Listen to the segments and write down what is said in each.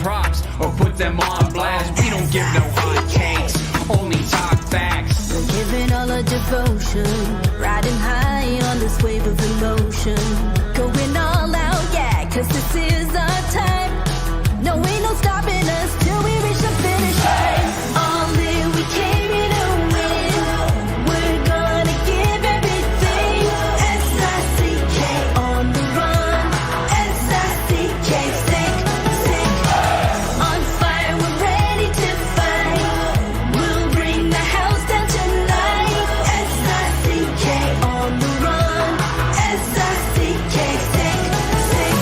props or put them on blast. We don't give no hot takes, only talk facts. We're giving all our devotion, riding high on this wave of emotion. Going all out, yeah, 'cause this is our time. No, ain't no stopping us till we reach the finish line. All in, we came here to win. We're gonna give everything. S-I-C-K on the run. S-I-C-K, sick, sick. On fire, we're ready to fight. We'll bring the house down tonight. S-I-C-K on the run. S-I-C-K, sick, sick.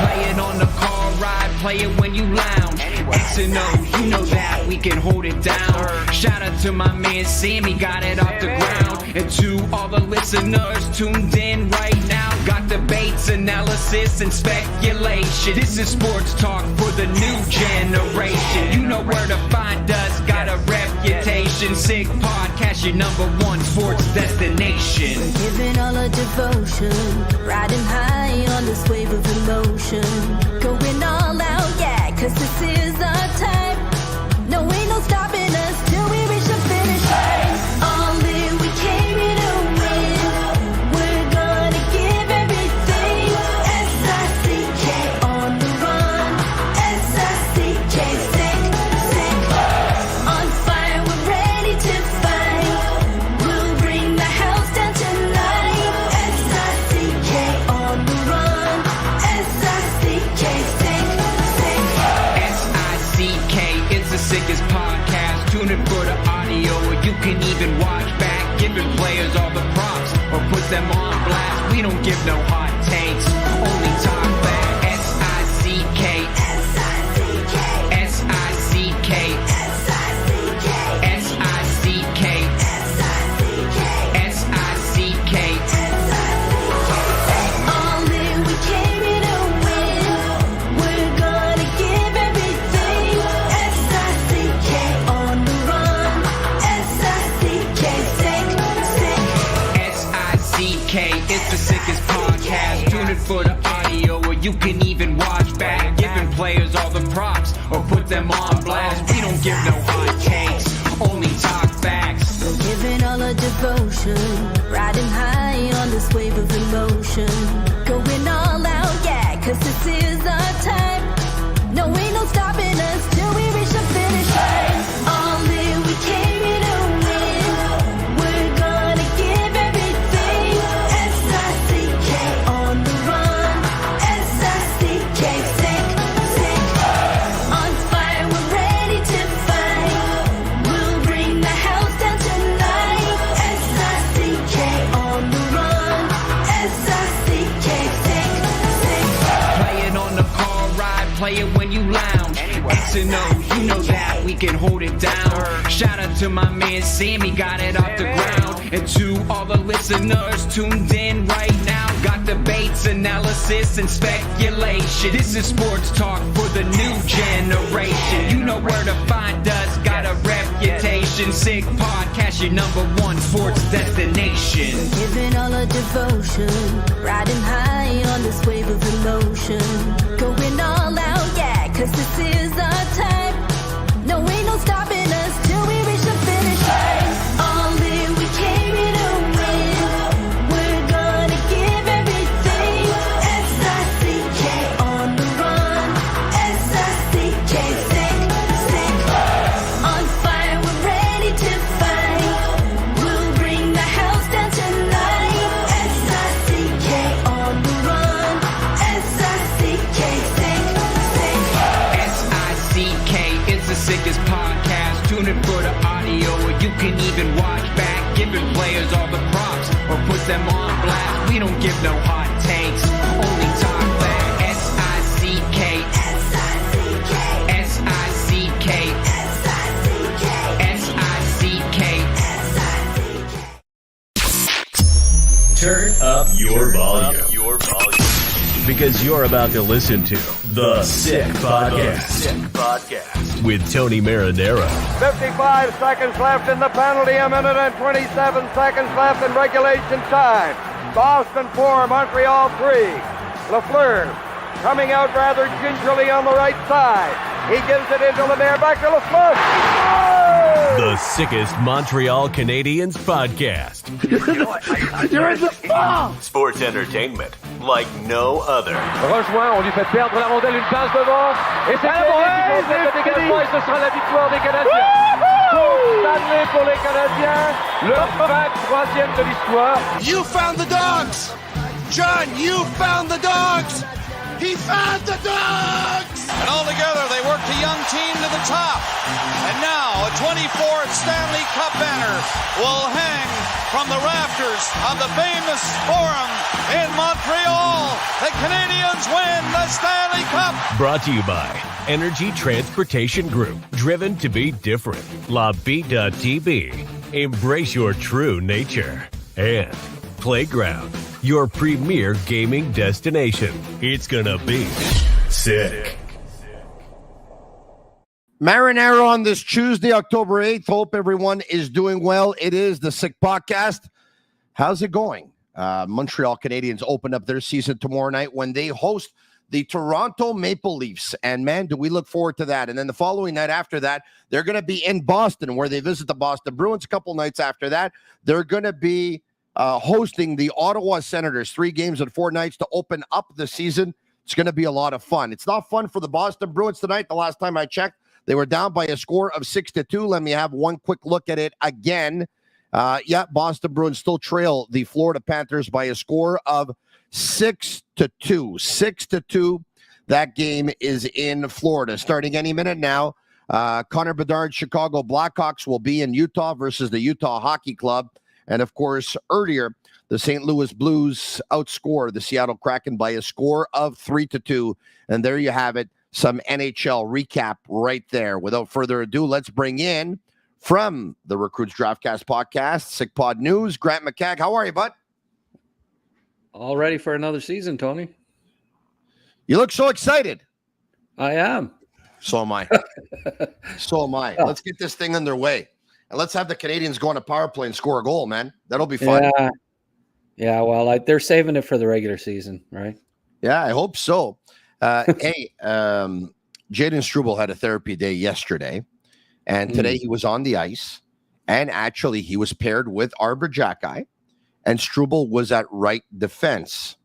Play it on the car ride, play it when you lounge. X and O, you know that we can hold it down. Shout out to my man Sammy, got it off the ground. And to all the listeners tuned in right now, got debates, analysis, and speculation. This is sports talk for the new generation. You know where to find us, got a reputation. Sick podcast, your #1 sports destination. Giving all our devotion, riding high on this wave of emotion. Going all out, yeah, 'cause this is our time. No, ain't no stopping us till we reach the finish line. All in, we came here to win. We're gonna give everything. S-I-C-K on the run. S-I-C-K, sick, sick. On fire, we're ready to fight. We'll bring the house down tonight. S-I-C-K on the run. S-I-C-K, sick, sick. S-I-C-K, it's the sickest podcast. Tune in for the audio, or you can even watch back. Giving players all the props or put them on blast. We don't give no hot takes, only talk back. S-I-C-K, S-I-C-K, S-I-C-K, S-I-C-K, S-I-C-K, S-I-C-K, S-I-C-K. All in, we came here to win. We're gonna give everything. S-I-C-K on the run. S-I-C-K, sick, sick. S-I-C-K, it's the sickest podcast. Tune in for the audio, or you can even watch back. Giving players all the props or put them on blast. We don't give no hot takes, only talk facts. We're giving all our devotion, riding high on this wave of emotion. Going all out, yeah, 'cause this is our time. No, ain't no stopping us till we reach the finish line. All in, we came here to win. We're gonna give everything. S-I-C-K on the run. S-I-C-K, sick, sick. On fire, we're ready to fight. We'll bring the house down tonight. S-I-C-K on the run. S-I-C-K, sick, sick. Play it on the car ride, play it when you lounge. X and O, you know that we can hold it down. Shout out to my man Sammy, got it off the ground. And to all the listeners tuned in right now, got debates, analysis, and speculation. This is sports talk for the new generation. You know where to find us, got a reputation. Sick podcast, your #1 sports destination. Giving all our devotion, riding high on this wave of emotion. Going all out, yeah, 'cause this is our time. No, ain't no stopping us till we reach the finish line. All in, we came here to win. We're gonna give everything. S-I-C-K on the run. S-I-C-K, sick, sick. On fire, we're ready to fight. We'll bring the house down tonight. S-I-C-K on the run. S-I-C-K, sick, sick. S-I-C-K, it's the sickest podcast. Tune in for the audio, or you can even watch back. Giving players all the props or put them on blast. We don't give no hot takes, only talk back. S-I-C-K, S-I-C-K, S-I-C-K, S-I-C-K, S-I-C-K. S-I-C-K. Turn up your volume. Because you're about to listen to The Sick Podcast. With Tony Marinaro. 55 seconds left in the penalty, a minute and 27 seconds left in regulation time. Boston 4, Montreal 3. Lafleur coming out rather gingerly on the right side. He gives it into Lemaire, back to Lafleur. The sickest Montreal Canadiens podcast. You're in the ball! Sports entertainment like no other. Rejoint, on lui fait perdre la rondelle, une passe devant. Et c'est le dégagement, et ce sera la victoire des Canadiens. Coupe Stanley pour les Canadiens. Le 23e de l'histoire. You found the dogs! John, you found the dogs! He found the dogs! And all together, they worked a young team to the top. And now, a 24th Stanley Cup banner will hang from the rafters of the famous Forum in Montreal. The Canadiens win the Stanley Cup! Brought to you by Energy Transportation Group. Driven to be different. Tibi. Embrace your true nature. And Playground, your premier gaming destination. It's gonna be sick. Marinaro on this Tuesday, October 8th. Hope everyone is doing well. It is the Sick Podcast. How's it going? Montreal Canadiens open up their season tomorrow night when they host the Toronto Maple Leafs. And, man, do we look forward to that. And then the following night after that, they're going to be in Boston where they visit the Boston Bruins. A couple nights after that, they're going to be hosting the Ottawa Senators. 3 games and 4 nights to open up the season. It's going to be a lot of fun. It's not fun for the Boston Bruins tonight. The last time I checked, they were down by a score of 6-2. Let me have one quick look at it again. Boston Bruins still trail the Florida Panthers by a score of 6-2. 6-2. That game is in Florida. Starting any minute now, Connor Bedard's Chicago Blackhawks will be in Utah versus the Utah Hockey Club. And, of course, earlier, the St. Louis Blues outscored the Seattle Kraken by a score of 3-2. And there you have it, some NHL recap right there. Without further ado, let's bring in, from the Recruits Draftcast podcast, Sick Pod News, Grant McCagg. How are you, bud? All ready for another season, Tony. You look so excited. I am. So am I. So am I. Let's get this thing underway. And let's have the Canadiens go on a power play and score a goal, man. That'll be fun. Yeah. Well, they're saving it for the regular season, right? Yeah, I hope so. Jaden Struble had a therapy day yesterday, and today he was on the ice, and actually he was paired with Arbor Jacki, and Struble was at right defense,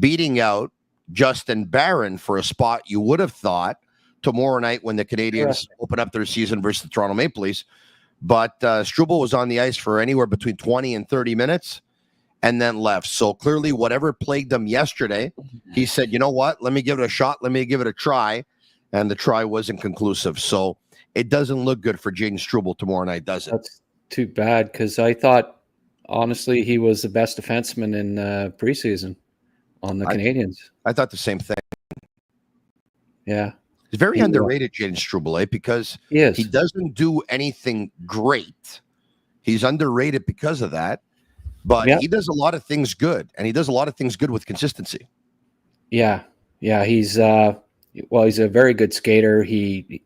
beating out Justin Barron for a spot you would have thought tomorrow night when the Canadiens open up their season versus the Toronto Maple Leafs. But Struble was on the ice for anywhere between 20 and 30 minutes and then left. So clearly whatever plagued him yesterday, he said, you know what, let me give it a shot. Let me give it a try. And the try wasn't conclusive. So it doesn't look good for Jaden Struble tomorrow night, does it? That's too bad, because I thought, honestly, he was the best defenseman in preseason on the Canadiens. I thought the same thing. Yeah. He's very underrated, Jaden Struble, because he doesn't do anything great. He's underrated because of that. But he does a lot of things good, and he does a lot of things good with consistency. Yeah. Yeah, he's he's a very good skater. I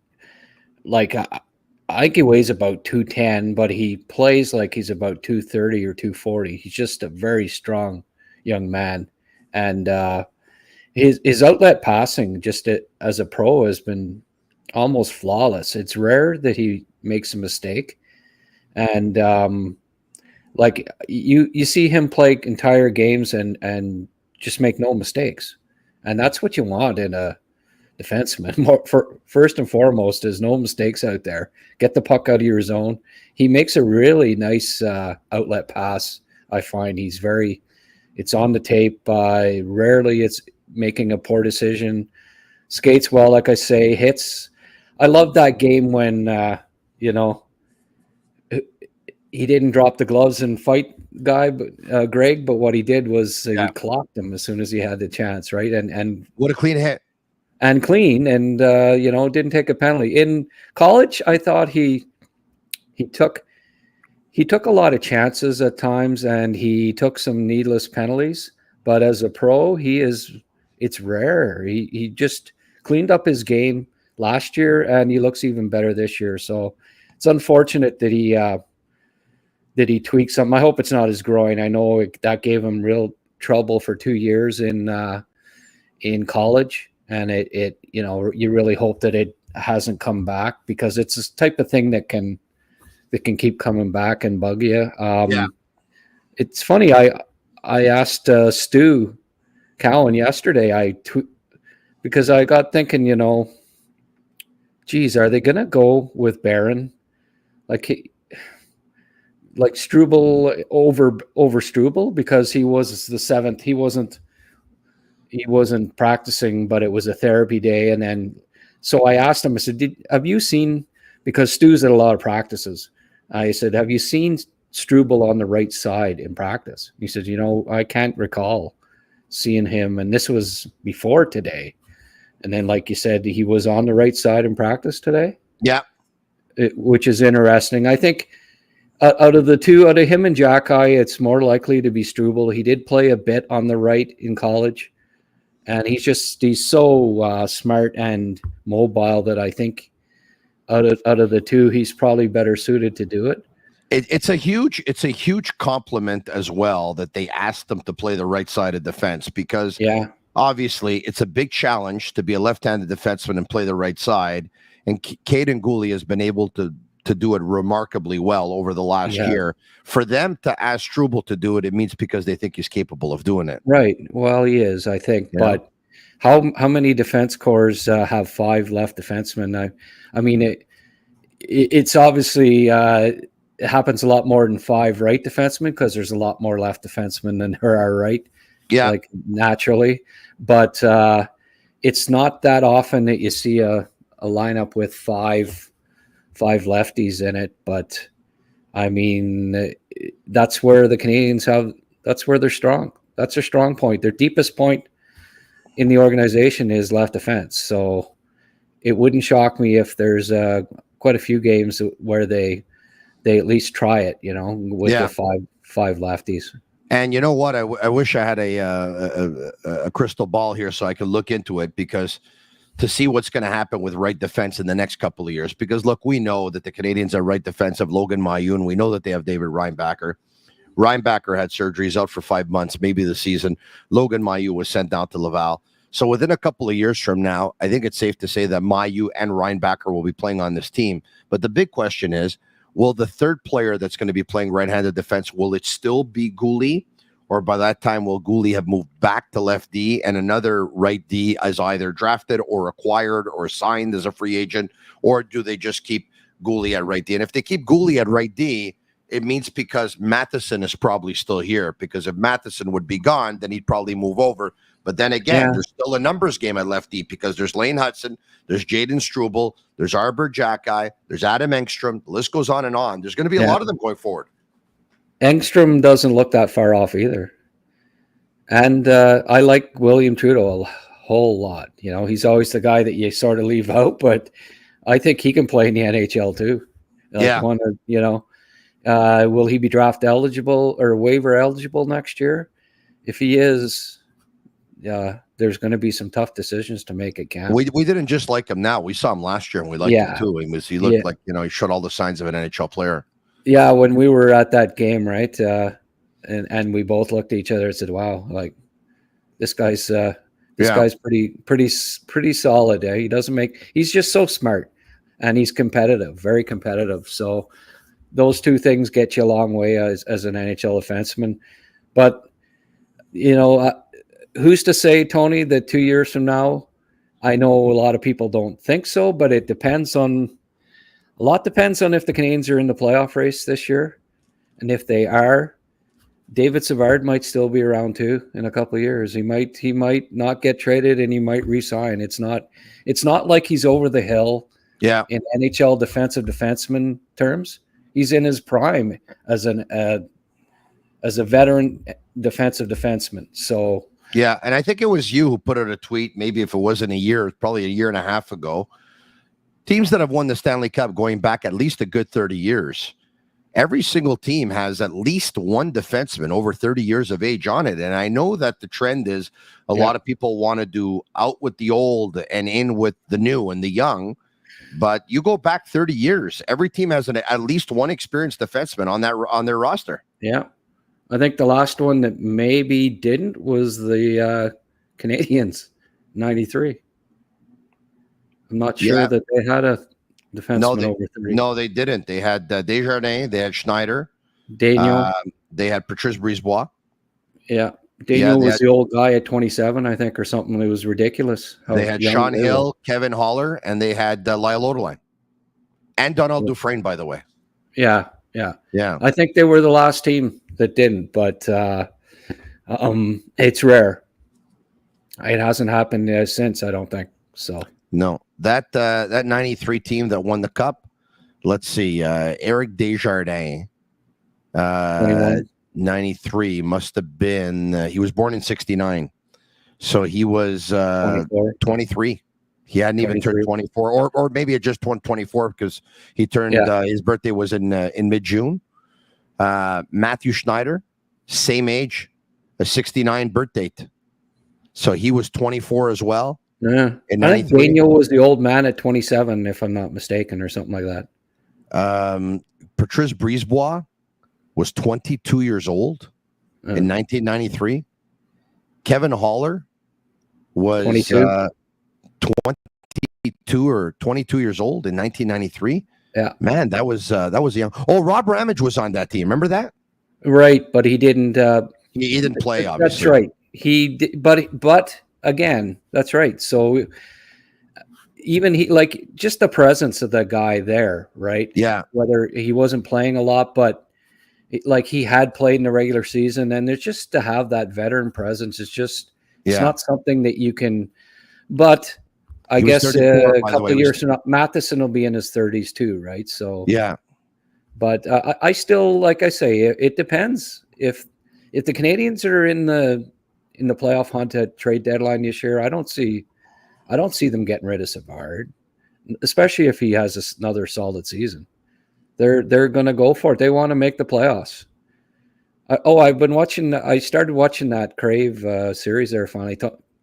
think he weighs about 210, but he plays like he's about 230 or 240. He's just a very strong young man. And his outlet passing just as a pro has been almost flawless. It's rare that he makes a mistake. And you see him play entire games and just make no mistakes. And that's what you want in a defenseman. First and foremost is no mistakes out there. Get the puck out of your zone. He makes a really nice outlet pass. I find it's on the tape. Rarely it's making a poor decision. Skates well, like I say, hits. I love that game when, he didn't drop the gloves and fight Greg, but what he did was he clocked him as soon as he had the chance, right? And what a clean hit. And clean, and didn't take a penalty. In college, I thought he took a lot of chances at times, and he took some needless penalties. But as a pro, it's rare. He just cleaned up his game last year, and he looks even better this year. So it's unfortunate that he tweaked something. I hope it's not his groin. I know that gave him real trouble for 2 years in college. And you really hope that it hasn't come back, because it's this type of thing that can keep coming back and bug you. It's funny. I asked Stu Cowan yesterday. Because I got thinking, geez, are they going to go with Barron? Like Struble over Struble, because he was the seventh. He wasn't practicing, but it was a therapy day. And then, so I asked him, I said, have you seen, because Stu's at a lot of practices. I said, have you seen Struble on the right side in practice? He said, I can't recall seeing him. And this was before today. And then, like you said, he was on the right side in practice today. Yeah. Which is interesting. I think out of him and Jacky, it's more likely to be Struble. He did play a bit on the right in college, and he's so smart and mobile that I think out of the two, he's probably better suited to do it. It's a huge compliment as well that they asked them to play the right side of defense, because obviously it's a big challenge to be a left-handed defenseman and play the right side. And Caden Goalie has been able to do it remarkably well over the last year. For them to ask Struble to do it, it means because they think he's capable of doing it. Right. Well, he is, I think. Yeah. But how many defense corps have 5 left defensemen? I mean, it's obviously it happens a lot more than 5 right defensemen, because there's a lot more left defensemen than there are right. Yeah, like naturally. But it's not that often that you see a lineup with five lefties in it. But I mean, that's where the Canadiens that's where they're strong. That's their strong point. Their deepest point in the organization is left defense. So it wouldn't shock me if there's quite a few games where they at least try it, with the five lefties. And you know what? I wish I had a crystal ball here so I could look into it, because to see what's going to happen with right defense in the next couple of years. Because look, we know that the Canadiens are right defensive. Logan Mailloux, we know that they have David Reinbacher. Reinbacher had surgery. He's out for 5 months, maybe the season. Logan Mailloux was sent down to Laval. So within a couple of years from now, I think it's safe to say that Mailloux and Reinbacher will be playing on this team. But the big question is, will the third player that's going to be playing right-handed defense, will it still be Goalie? Or by that time, will Goalie have moved back to left D and another right D is either drafted or acquired or signed as a free agent? Or do they just keep Goalie at right D? And if they keep Goalie at right D, it means because Matheson is probably still here. Because if Matheson would be gone, then he'd probably move over. But then again, there's still a numbers game at left D, because there's Laine Hudson, there's Jaden Struble, there's Arbor Jacky, there's Adam Engstrom. The list goes on and on. There's going to be a lot of them going forward. Engstrom doesn't look that far off either. And I like William Trudeau a whole lot. He's always the guy that you sort of leave out, but I think he can play in the NHL too. Will he be draft eligible or waiver eligible next year? If he is, there's going to be some tough decisions to make at camp. We didn't just like him now. We saw him last year and we liked him too. He looked like, he showed all the signs of an NHL player. Yeah, when we were at that game, right? And we both looked at each other and said, wow, like this guy's pretty solid. He's just so smart, and he's competitive, very competitive. So those two things get you a long way as an NHL defenseman. But, who's to say, Tony, that 2 years from now, I know a lot of people don't think so, but it depends on a lot depends on if the Canadiens are in the playoff race this year. And if they are, David Savard might still be around too in a couple of years. He might not get traded, and he might re-sign. It's not like he's over the hill in NHL defensive defenseman terms. He's in his prime as a veteran defensive defenseman. So yeah, and I think it was you who put out a tweet, maybe if it wasn't a year, probably a year and a half ago. Teams that have won the Stanley Cup going back at least a good 30 years. Every single team has at least one defenseman over 30 years of age on it. And I know that the trend is a lot of people want to do out with the old and in with the new and the young. But you go back 30 years, every team has at least one experienced defenseman on their roster. Yeah. I think the last one that maybe didn't was the Canadiens, 93. I'm not sure that they had a defenseman over 30. No, they didn't. They had Desjardins. They had Schneider. Daniel. They had Patrice Brisebois. Yeah. Daniel was the old guy at 27, I think, or something. It was ridiculous. They had Sean Hill, Kevin Haller, and they had Lyle Oderline. And Donald Dufresne, by the way. Yeah. I think they were the last team that didn't, but it's rare. It hasn't happened since, I don't think. So no, that 93 team that won the cup. Let's see, Eric Desjardins, 93 must have been. He was born in '69, so he was 23. He hadn't even turned 24, or maybe it just turned 24 because he turned. His birthday was in mid-June. Matthew Schneider, same age, a '69 birth date, so he was 24 as well. Yeah, I think Daniel was the old man at 27, if I'm not mistaken, or something like that. Patrice Brisebois was 22 years old in 1993. Kevin Haller was 22 or 22 years old in 1993. Yeah, man, that was young. Oh, Rob Ramage was on that team. Remember that? Right, but he didn't. He didn't play. Obviously, that's right. He did, but again, that's right. So even just the presence of the guy there, right? Yeah. Whether he wasn't playing a lot, but he had played in the regular season, and there's just to have that veteran presence. It's not something that you can. But I guess a couple of years from now, Matheson will be in his 30s too, right? So yeah. But I still, like I say, it depends. If the Canadiens are in the playoff hunt at trade deadline this year, I don't see them getting rid of Savard, especially if he has another solid season. They're going to go for it. They want to make the playoffs. I've been watching. I started watching that Crave series there finally.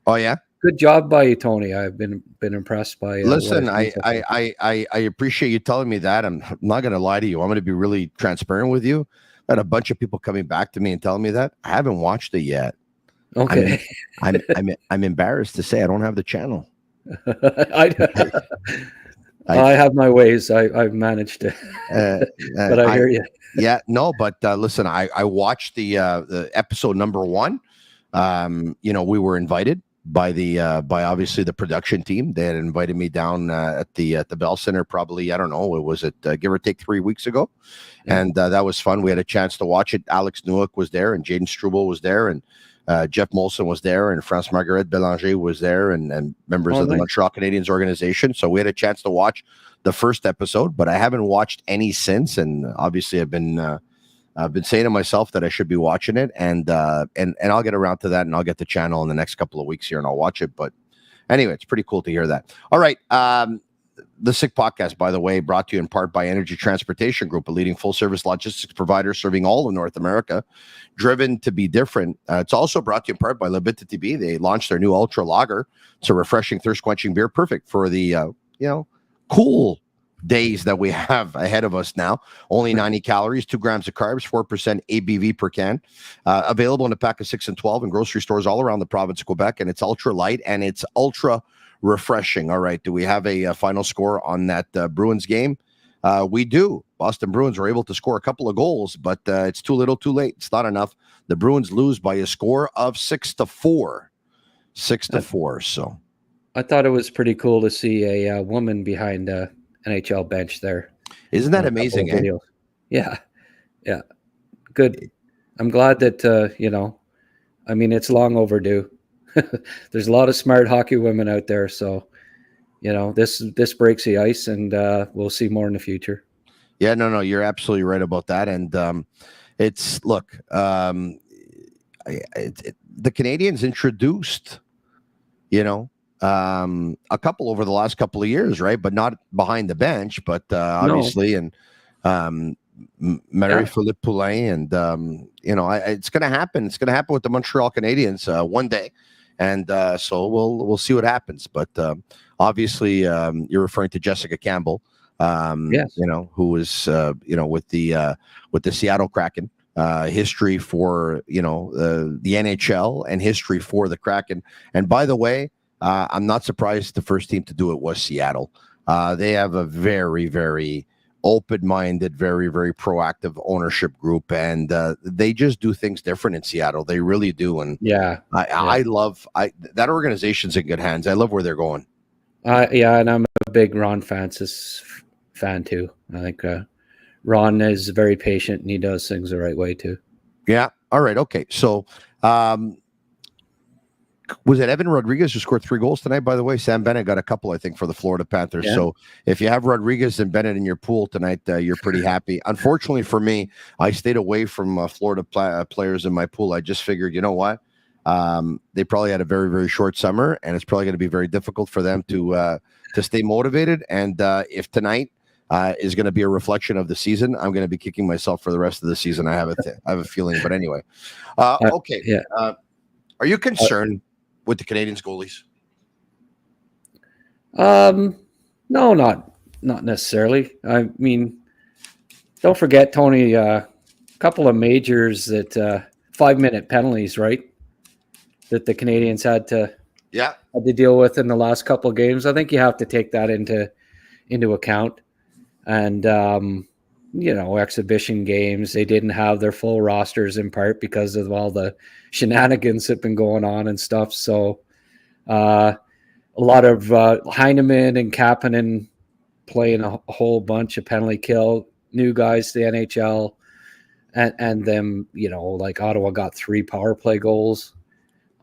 Oh yeah, good job by you, Tony. I've been impressed by. Listen, I appreciate you telling me that. I'm not going to lie to you. I'm going to be really transparent with you. I had a bunch of people coming back to me and telling me that. I haven't watched it yet. Okay, I'm embarrassed to say I don't have the channel. I have my ways. I've managed to, but I hear you. Yeah, no, but listen, I watched the episode number 1. We were invited by obviously the production team. They had invited me down at the Bell Center. Probably, I don't know, was it give or take 3 weeks ago, and that was fun. We had a chance to watch it. Alex Newhook was there, and Jaden Struble was there, and Jeff Molson was there, and France Margaret Belanger was there, and members of the Montreal Canadiens organization. So we had a chance to watch the first episode, but I haven't watched any since. And obviously, I've been saying to myself that I should be watching it, and I'll get around to that, and I'll get the channel in the next couple of weeks here, and I'll watch it. But anyway, it's pretty cool to hear that. All right. The Sick Podcast, by the way, brought to you in part by Energy Transportation Group, a leading full-service logistics provider serving all of North America, driven to be different. It's also brought to you in part by Bittt Tibi. They launched their new Ultra Lager. It's a refreshing, thirst-quenching beer, perfect for the cool days that we have ahead of us now. Only 90 calories, 2 grams of carbs, 4% ABV per can. Available in a pack of 6 and 12 in grocery stores all around the province of Quebec, and it's ultra light and it's ultra refreshing. All right. Do we have a final score on that Bruins game? We do. Boston Bruins were able to score a couple of goals, but it's too little, too late. It's not enough. The Bruins lose by a score of 6-4. 6-4. So I thought it was pretty cool to see a woman behind a NHL bench there. Isn't that amazing? Eh? Yeah. Yeah. Good. I'm glad that, it's long overdue. There's a lot of smart hockey women out there, so this breaks the ice, and we'll see more in the future. Yeah, no, you're absolutely right about that. And the Canadiens introduced, a couple over the last couple of years, right? But not behind the bench, but obviously, and Marie-Philippe Poulin, and it's going to happen. It's going to happen with the Montreal Canadiens one day. And so we'll see what happens. But obviously, you're referring to Jessica Campbell, yes. Who was with the Seattle Kraken, history for the NHL and history for the Kraken. And by the way, I'm not surprised the first team to do it was Seattle. They have a very, very open-minded, very, very proactive ownership group, and they just do things different in Seattle. They really do, and I love that organization's in good hands. I love where they're going. And I'm a big Ron Francis fan too. I think Ron is very patient and he does things the right way too. Yeah. All right. Okay. So, was it Evan Rodriguez who scored 3 goals tonight? By the way, Sam Bennett got a couple, I think, for the Florida Panthers. Yeah. So if you have Rodriguez and Bennett in your pool tonight, you're pretty happy. Unfortunately for me, I stayed away from Florida players in my pool. I just figured, you know what? They probably had a very, very short summer, and it's probably going to be very difficult for them to stay motivated. And if tonight is going to be a reflection of the season, I'm going to be kicking myself for the rest of the season. I have a feeling. But anyway, okay. Yeah. Are you concerned with the Canadiens goalies? No, not necessarily. I mean, don't forget, Tony, a couple of majors that 5-minute penalties, right? That the Canadiens had to deal with in the last couple of games. I think you have to take that into account. And exhibition games, they didn't have their full rosters in part because of all the shenanigans that have been going on and stuff. So a lot of Heineman and Kapanen playing a whole bunch of penalty kill, new guys to the NHL, and them, like Ottawa got 3 power play goals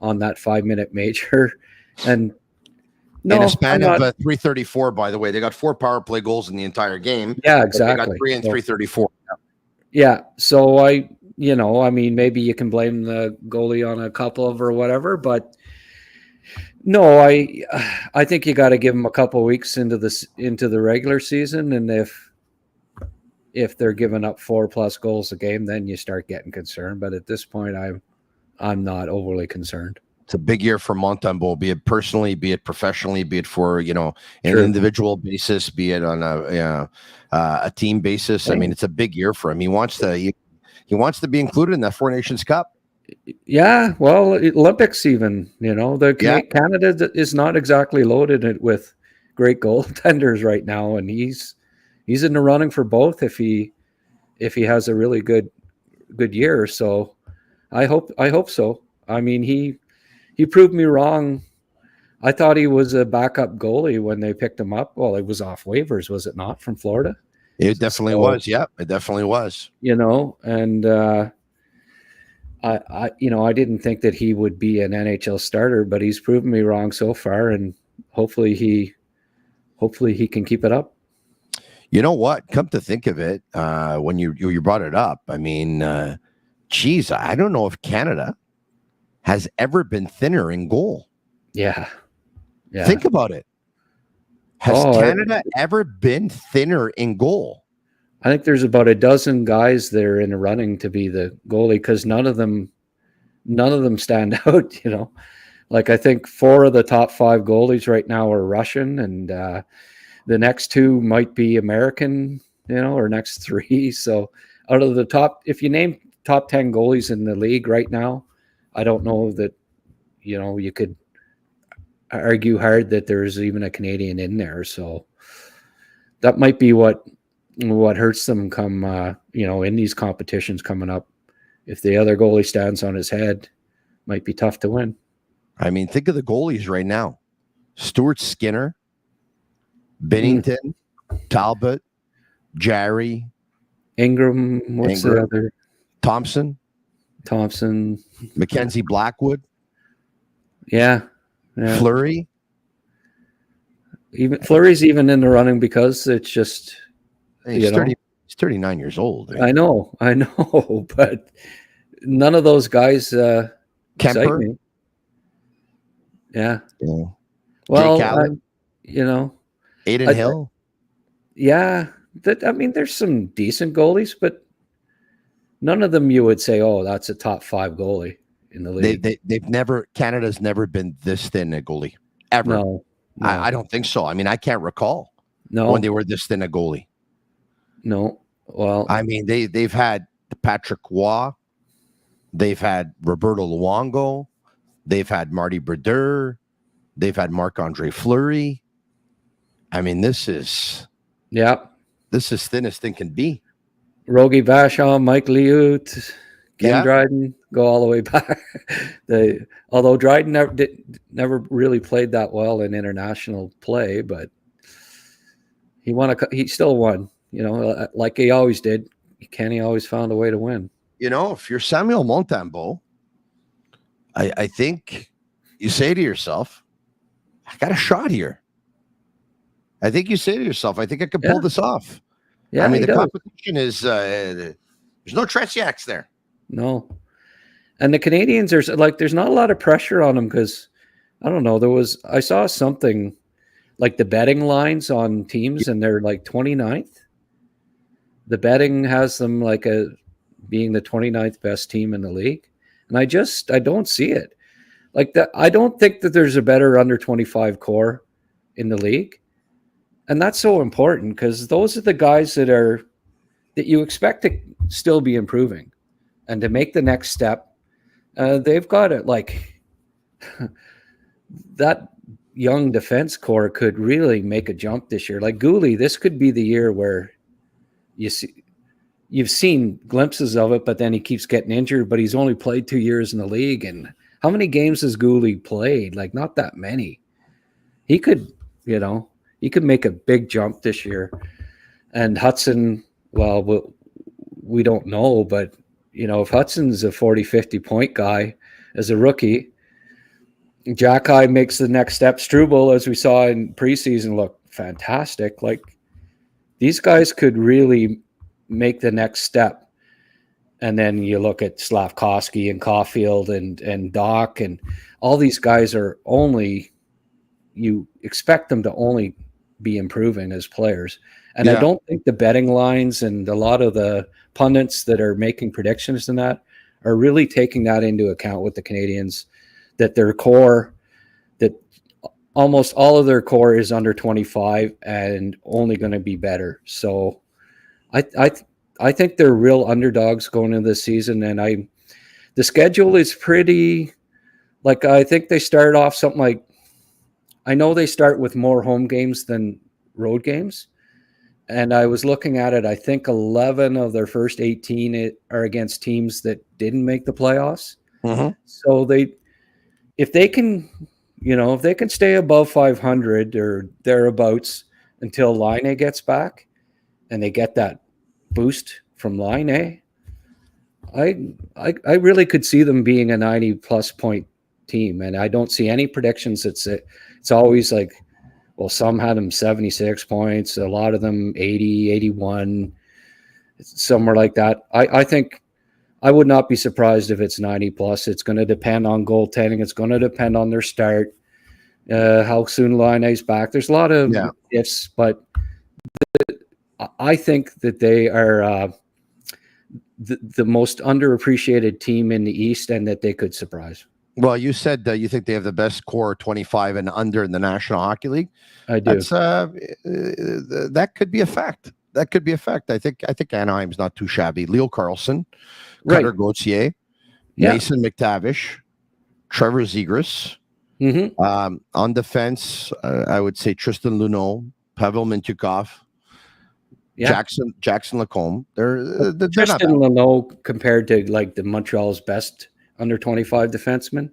on that 5-minute major. And in a span of 334, by the way, they got 4 power play goals in the entire game. Yeah, exactly. They got 3 and 334. Yeah. So maybe you can blame the goalie on a couple of or whatever, but no, I think you got to give them a couple of weeks into the regular season, and if they're giving up 4+ goals a game, then you start getting concerned. But at this point, I'm not overly concerned. It's a big year for Montembeault, be it personally, be it professionally, be it for an individual basis, be it on a team basis. I mean, it's a big year for him. He wants to be included in that 4 Nations Cup. Yeah, well, Olympics even. Canada is not exactly loaded with great goaltenders right now, and he's in the running for both if he has a really good year. So I hope so. I mean, he proved me wrong. I thought he was a backup goalie when they picked him up. Well, it was off waivers, was it not, from Florida? It definitely was. Yeah, it definitely was. And I didn't think that he would be an NHL starter, but he's proven me wrong so far, and hopefully he can keep it up. You know what? Come to think of it, when you brought it up, I mean, I don't know if Canada has ever been thinner in goal. Yeah. Think about it. Has Canada ever been thinner in goal? I think there's about a dozen guys that are in the running to be the goalie, because none of them stand out. Like I think 4 of the top 5 goalies right now are Russian, and the next 2 might be American, or next 3. So out of the top, if you name top 10 goalies in the league right now, I don't know that, you could argue hard that there's even a Canadian in there. So that might be what hurts them come, in these competitions coming up. If the other goalie stands on his head, might be tough to win. I mean, think of the goalies right now. Stuart Skinner, Binnington, Talbot, Jarry. Ingram, the other? Thompson, Mackenzie Blackwood. Yeah. Fleury. Even Fleury's even in the running because it's just he's 39 years old. Right? I know, but none of those guys Kemper. Me. Yeah. Well, Jake Allen, Aiden Hill. There's some decent goalies, but none of them you would say, "Oh, that's a top 5 goalie in the league." Canada's never been this thin a goalie ever. No. I don't think so. I mean, I can't recall when they were this thin a goalie. No. Well, I mean, they've had Patrick Roy, they've had Roberto Luongo, they've had Marty Brodeur, They've had Marc-Andre Fleury. I mean, this is thin as thin can be. Rogie Vachon, Mike Liut, Ken Dryden go all the way back. Although Dryden never really played that well in international play, but he still won. Like he always did. Kenny always found a way to win. If you're Samuel Montembeault, I think you say to yourself, I got a shot here. I think you say to yourself, I think I can pull this off. Yeah, I mean, the competition is there's no Tretiaks there. No. And the Canadiens are like, there's not a lot of pressure on them because I don't know. I saw something like the betting lines on teams and they're like 29th. The betting has them like being the 29th best team in the league. And I don't see it like that. I don't think that there's a better under 25 core in the league. And that's so important because those are the guys that you expect to still be improving and to make the next step. They've got it like that young defense core could really make a jump this year. Like Goalie, this could be the year where you've seen glimpses of it, but then he keeps getting injured, but he's only played 2 years in the league. And how many games has Goalie played? Like not that many. He could, he could make a big jump this year. And Hudson, well, we don't know, but if Hudson's a 40, 50 point guy as a rookie, Jacky makes the next step. Struble, as we saw in preseason, looked fantastic. Like these guys could really make the next step. And then you look at Slavkovsky and Caulfield and Doc, and all these guys are you expect them to only be improving as players. And I don't think the betting lines and a lot of the pundits that are making predictions in that are really taking that into account with the Canadiens, that their core, that almost all of their core is under 25 and only going to be better. So I think they're real underdogs going into this season. And the schedule is pretty, like, I think they started off something like, I know they start with more home games than road games. And I was looking at it, I think 11 of their first 18 are against teams that didn't make the playoffs. Mm-hmm. So if they can stay above 500 or thereabouts until Laine gets back and they get that boost from Laine, I really could see them being a 90-plus point team. And I don't see any predictions. It's always like, well, some had them 76 points, a lot of them 80, 81, somewhere like that. I think I would not be surprised if it's 90 plus. It's going to depend on goaltending. It's going to depend on their start, how soon Laine's back. There's a lot of ifs, but I think that they are the most underappreciated team in the East and that they could surprise. Well, you said you think they have the best core 25 and under in the National Hockey League. I do. That could be a fact. That could be a fact. I think Anaheim's not too shabby. Leo Carlson, Cutter Gauthier, Mason McTavish, Trevor Zegras. Mm-hmm. On defense, I would say Tristan Luneau, Pavel Mintyukov, Jackson Lacombe. They're Tristan Luneau compared to like the Montreal's best under 25 defenseman.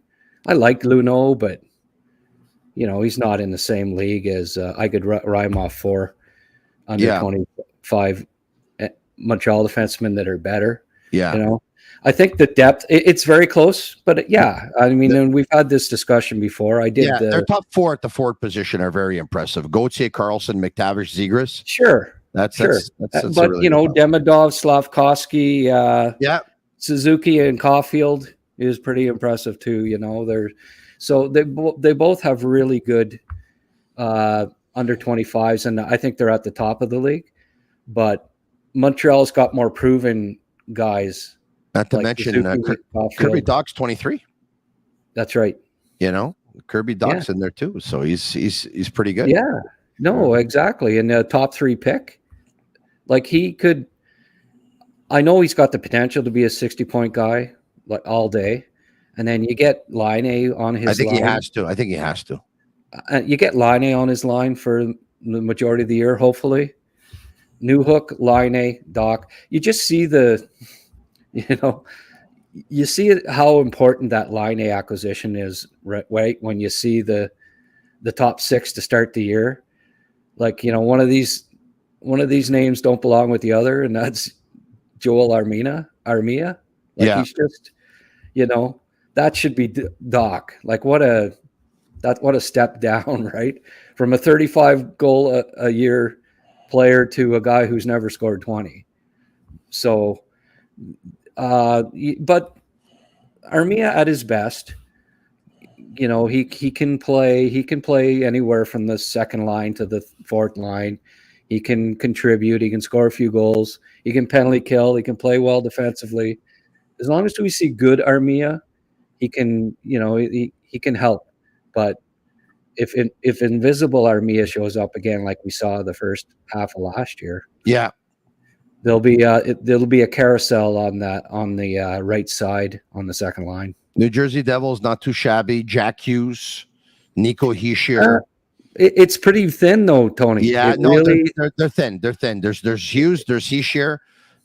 I like Luneau, but he's not in the same league as I could rhyme off 4 under 25 Montreal defensemen that are better. I think the depth, it's very close, but and we've had this discussion before. Their top 4 at the forward position are very impressive. Gauthier, Carlson, McTavish, Zegras. Sure. That's but really Demidov, Slavkovsky, Suzuki and Caulfield is pretty impressive too. They both have really good under 25s, and I think they're at the top of the league. But Montreal's got more proven guys. Not to mention Kirby Dach's 23. That's right. Kirby Dach's in there too, so he's pretty good. Yeah. No, exactly. And the top 3 pick, like he could. I know he's got the potential to be a 60-point guy like all day, and then you get Laine on his. I think he has to. You get Laine on his line for the majority of the year, hopefully. Newhook, Laine, Doc. You just see you see how important that Laine acquisition is, right? When you see the top 6 to start the year, like, one of these names don't belong with the other, and that's Joel Armia. Like, he's just, that should be Doc. Like, what a step down, right? From a 35 goal a year player to a guy who's never scored 20. So, but Armia at his best, he can play anywhere from the second line to the fourth line. He can contribute. He can score a few goals. He can penalty kill. He can play well defensively. As long as we see good Armia, he can, he can help. But if invisible Armia shows up again, like we saw the first half of last year, there'll be a carousel on the right side on the second line. New Jersey Devils, not too shabby. Jack Hughes, Nico Hischier. It's pretty thin though, Tony. Yeah, they're thin. They're thin. There's Hughes, there's Hischier,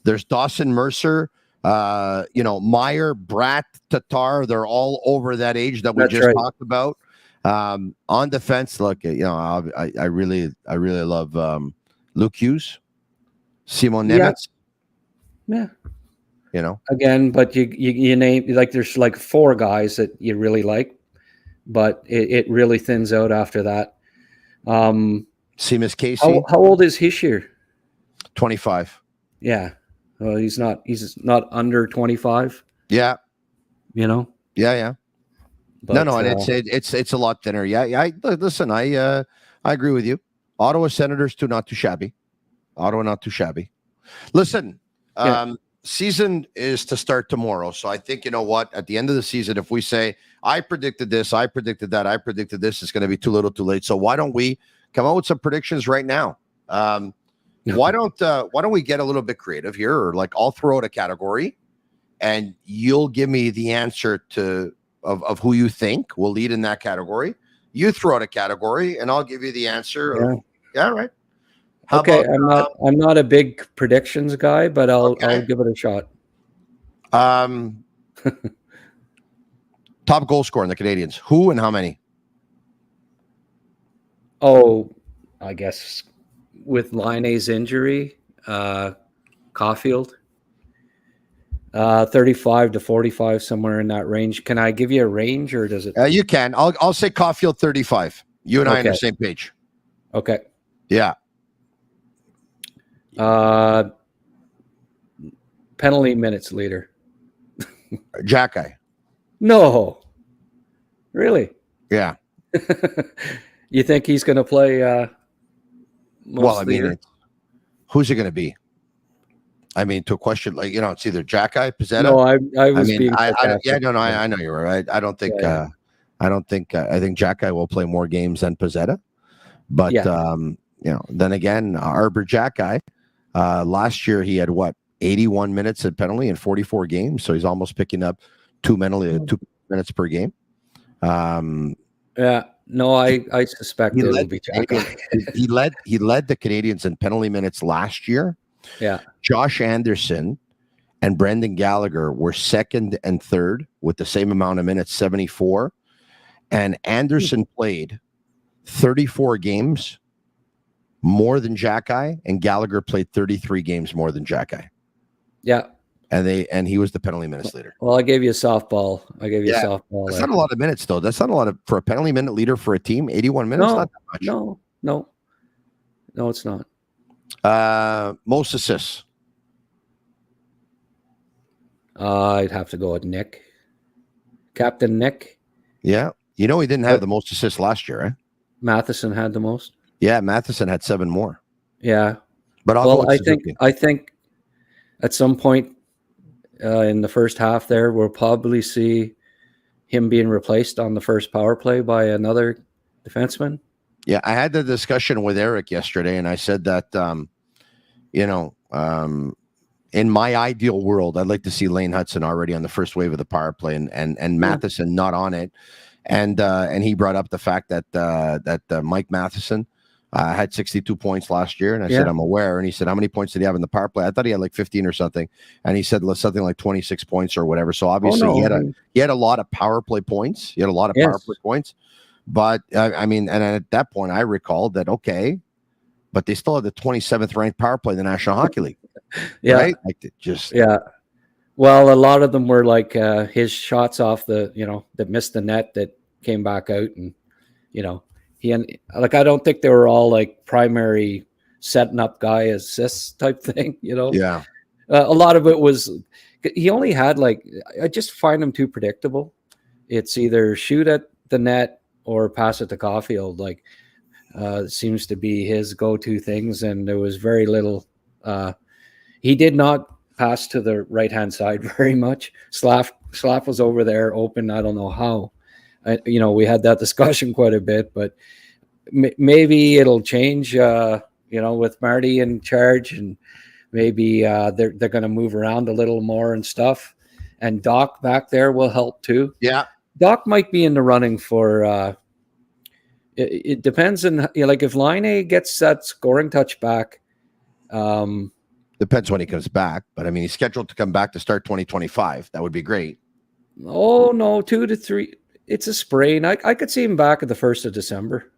there's Dawson Mercer, Meyer, Bratt, Tatar. They're all over that age that we talked about. On defense, look, I really love Luke Hughes, Simon Nemeth. Yeah. Again, but you name, like, there's like 4 guys that you really like, but it really thins out after that. Seamus Casey. How old is Hischier? 25. Yeah. Well, he's not under 25. Yeah. Yeah. But, and it's a lot thinner. Yeah. Listen, I agree with you. Ottawa Senators too, not too shabby. Ottawa, not too shabby. Listen, season is to start tomorrow. So I think, you know what, at the end of the season, if we say, I predicted this, I predicted that, I predicted this, it's going to be too little too late. So why don't we come out with some predictions right now? Why don't we get a little bit creative here? Or like, I'll throw out a category and you'll give me the answer of who you think will lead in that category. You throw out a category and I'll give you the answer. All right. Okay, I'm not a big predictions guy, but I'll give it a shot. Top goal scorer in the Canadiens. Who and how many? Oh, I guess with Laine's injury, Caulfield. 35 to 45, somewhere in that range. Can I give you a range, or does it? You can. I'll say Caulfield 35. You and I on the same page. Okay. Yeah. Penalty minutes leader. Jack guy. No. Really? Yeah. You think he's going to play? Who's it going to be? I mean, to a question, like, it's either Jack guy, Pizzetta. No, I was being. I know you're right. I don't think. I think Jack guy will play more games than Pizzetta. But then again, Arbor Jack guy. Last year he had 81 minutes at penalty in 44 games, so he's almost picking up 2 minutes per game. No, I suspect it will be Jack. He led the Canadiens in penalty minutes last year. Yeah. Josh Anderson and Brendan Gallagher were second and third with the same amount of minutes, 74. And Anderson played 34 games more than Jack-Eye, and Gallagher played 33 games more than Jack-Eye. Yeah. And he was the penalty minutes leader. Well, I gave you a softball. A softball. That's not a lot of minutes, though. That's not a lot for a penalty minute leader for a team. 81 minutes, not that much. No, it's not. Most assists. I'd have to go with Nick. Captain Nick. Yeah. He didn't have the most assists last year, right? Matheson had the most. Yeah, Matheson had 7 more. Yeah. But I think at some point in the first half there, we'll probably see him being replaced on the first power play by another defenseman. Yeah, I had the discussion with Eric yesterday, and I said that, in my ideal world, I'd like to see Lane Hudson already on the first wave of the power play and Matheson not on it. and he brought up the fact that Mike Matheson had 62 points last year, and I said I'm aware. And he said, how many points did he have in the power play? I thought he had like 15 or something, and he said something like 26 points or whatever. So obviously he had a lot of power play points. He had a lot of power play points, but I mean, and at that point I recalled that but they still had the 27th ranked power play in the National Hockey League. Right? Like Well, a lot of them were like his shots off that missed the net that came back out, and I don't think they were all like primary setting up guy assists type thing. A lot of it was he only had I just find him too predictable. It's either shoot at the net or pass it to Caulfield. Seems to be his go-to things, and there was very little. He did not pass to the right-hand side very much. Slav was over there open. I don't know how. We had that discussion quite a bit, but maybe it'll change. With Marty in charge, and maybe they're going to move around a little more and stuff. And Doc back there will help too. Yeah, Doc might be in the running for. It depends on if Laine gets that scoring touch back. Depends when he comes back, but I mean he's scheduled to come back to start 2025. That would be great. Oh no, 2 to 3. It's a sprain. I could see him back at the 1st of December,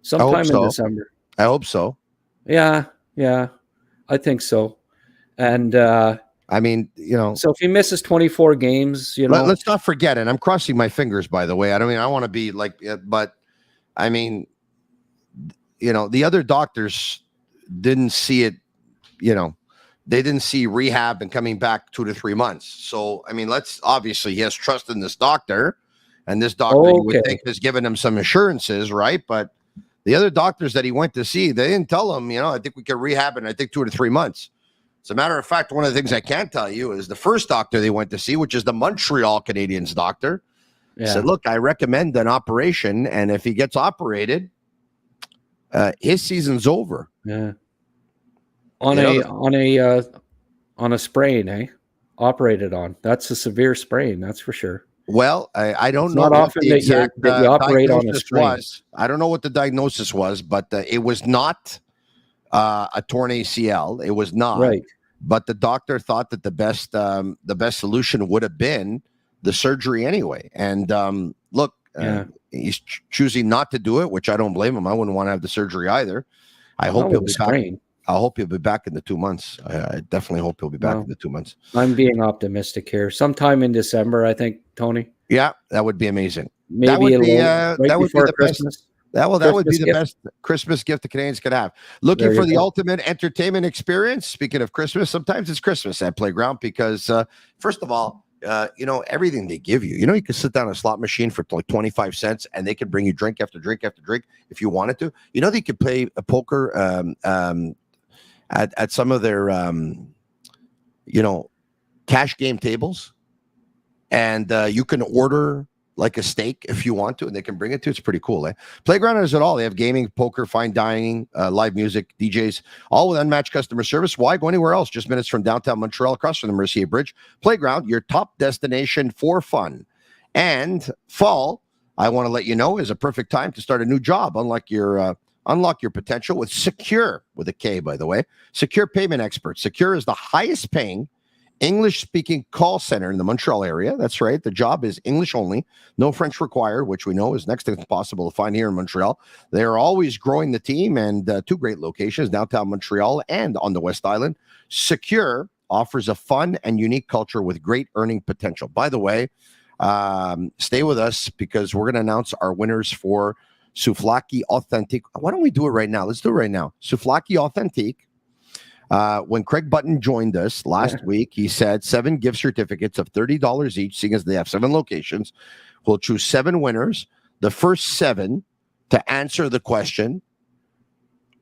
sometime in December. I hope so. Yeah, I think so. And I mean, so if he misses 24 games, let's not forget. And I'm crossing my fingers, by the way. I want to be but I mean, the other doctors didn't see it. They didn't see rehab and coming back 2 to 3 months. So I mean, obviously he has trust in this doctor. And this doctor, you would think, has given him some assurances, right? But the other doctors that he went to see, they didn't tell him, I think we can rehab in, 2 to 3 months. As a matter of fact, one of the things I can tell you is the first doctor they went to see, which is the Montreal Canadiens doctor, said, look, I recommend an operation. And if he gets operated, his season's over. Yeah. On a sprain, eh? Operated on. That's a severe sprain, that's for sure. Well, I don't know not what often the exact that you operate on a sprain. was. I don't know what the diagnosis was, but it was not a torn ACL. It was not. Right. But the doctor thought that the best solution would have been the surgery anyway. And look, he's choosing not to do it, which I don't blame him. I wouldn't want to have the surgery either. I hope he'll be back. I hope he'll be back in the 2 months. I definitely hope he'll be back in the 2 months. I'm being optimistic here. Sometime in December, I think, Tony. Yeah, that would be amazing. Maybe that would be the Christmas. Best. That would be the best Christmas gift the Canadiens could have. Looking for the ultimate entertainment experience. Speaking of Christmas, sometimes it's Christmas at Playground because, first of all, everything they give you. You can sit down at a slot machine for like 25 cents, and they can bring you drink after drink after drink if you wanted to. They could play a poker at some of their cash game tables, and you can order like a steak if you want to, and they can bring it to. It's pretty cool. Playground has it all. They have gaming, poker, fine dining, live music, DJs, all with unmatched customer service. Why go anywhere else? Just minutes from downtown Montreal, across from the Mercier Bridge. Playground, your top destination for fun. And fall, I want to let you know, is a perfect time to start a new job. Unlock your potential with Secure, with a K, by the way. Secure Payment Experts. Secure is the highest paying English-speaking call center in the Montreal area. That's right. The job is English only. No French required, which we know is next to impossible to find here in Montreal. They are always growing the team, and 2 great locations, downtown Montreal and on the West Island. Secure offers a fun and unique culture with great earning potential. By the way, stay with us because we're going to announce our winners for Souvlaki Authentique. Why don't we do it right now? Let's do it right now. Souvlaki Authentique. When Craig Button joined us last week, he said 7 gift certificates of $30 each, seeing as they have 7 locations. We'll choose 7 winners. The first 7 to answer the question,